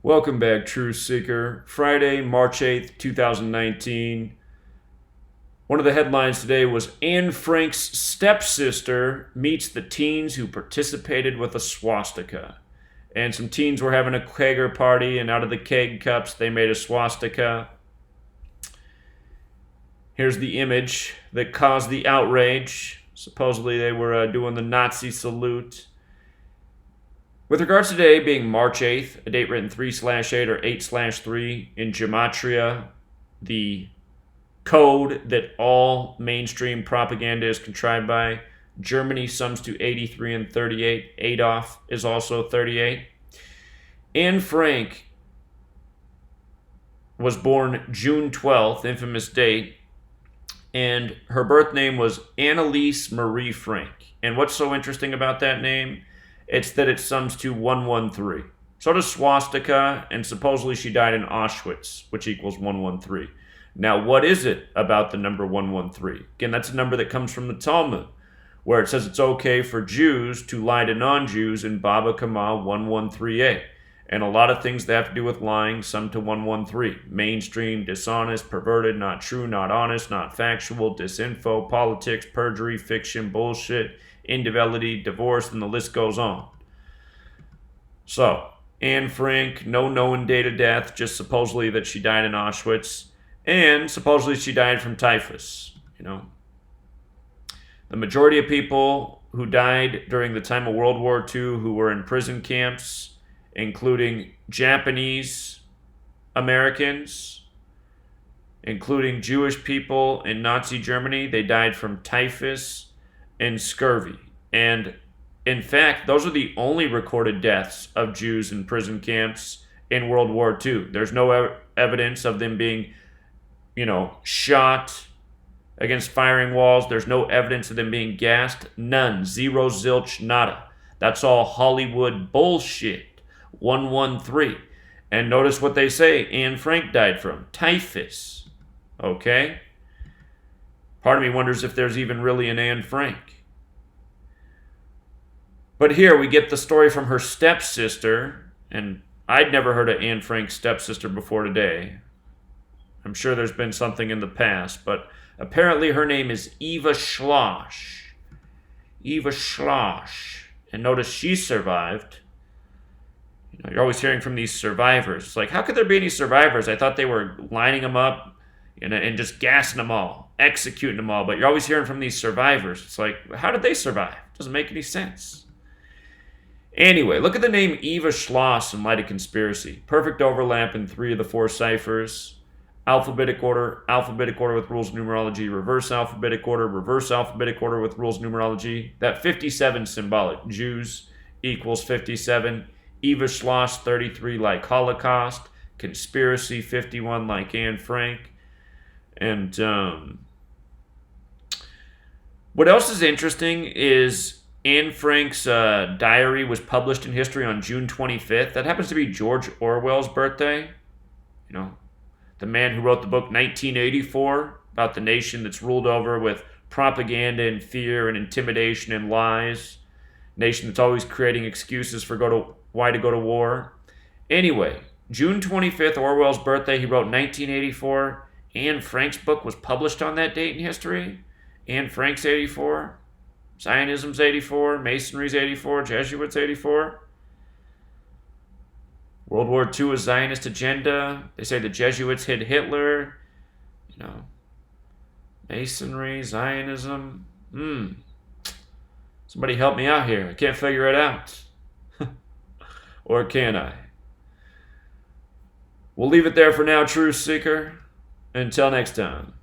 Welcome back, Truth Seeker. Friday, March 8th, 2019. One of the headlines today was Anne Frank's stepsister meets the teens who participated with a swastika. And some teens were having a kegger party, and out of the keg cups, they made a swastika. Here's the image that caused the outrage. Supposedly, they were doing the Nazi salute. With regards to today being March 8th, a date written 3/8 or 8/3 in Gematria, the code that all mainstream propaganda is contrived by, Germany sums to 83 and 38. Adolf is also 38. Anne Frank was born June 12th, infamous date, and her birth name was Anneliese Marie Frank. And what's so interesting about that name? It's that it sums to 113. So does swastika, and supposedly she died in Auschwitz, which equals 113. Now, what is it about the number 113? Again, that's a number that comes from the Talmud, where it says it's okay for Jews to lie to non-Jews in Baba Kama 113a. And a lot of things that have to do with lying sum to 113. Mainstream, dishonest, perverted, not true, not honest, not factual, disinfo, politics, perjury, fiction, bullshit, infidelity, divorce, and the list goes on. So, Anne Frank, no known date of death, just supposedly that she died in Auschwitz, and supposedly she died from typhus. The majority of people who died during the time of World War II who were in prison camps, including Japanese Americans, including Jewish people in Nazi Germany, they died from typhus and scurvy. And in fact, those are the only recorded deaths of Jews in prison camps in World War II. There's no evidence of them being, shot against firing walls. There's no evidence of them being gassed. None. Zero, zilch, nada. That's all Hollywood bullshit. 113. And notice what they say Anne Frank died from. Typhus. Okay? Part of me wonders if there's even really an Anne Frank. But here we get the story from her stepsister, and I'd never heard of Anne Frank's stepsister before today. I'm sure there's been something in the past, but apparently her name is Eva Schloss. Eva Schloss. And notice she survived. You're always hearing from these survivors. It's like, how could there be any survivors? I thought they were lining them up and just gassing them all, executing them all. But you're always hearing from these survivors. It's like, how did they survive? Doesn't make any sense. Anyway, look at the name Eva Schloss in light of conspiracy. Perfect overlap in 3 of the 4 ciphers. Alphabetic order with rules of numerology, reverse alphabetic order with rules of numerology. That 57 symbolic. Jews equals 57. Eva Schloss, 33 like Holocaust. Conspiracy, 51 like Anne Frank. And what else is interesting is Anne Frank's diary was published in history on June 25th. That happens to be George Orwell's birthday. The man who wrote the book 1984 about the nation that's ruled over with propaganda and fear and intimidation and lies. Nation that's always creating excuses for why to go to war. Anyway, June 25th, Orwell's birthday, he wrote 1984. Anne Frank's book was published on that date in history. Anne Frank's 84. Zionism's 84. Masonry's 84. Jesuits 84. World War II is Zionist agenda. They say the Jesuits hid Hitler. Masonry, Zionism. Somebody help me out here. I can't figure it out. Or can I? We'll leave it there for now, Truth Seeker. Until next time.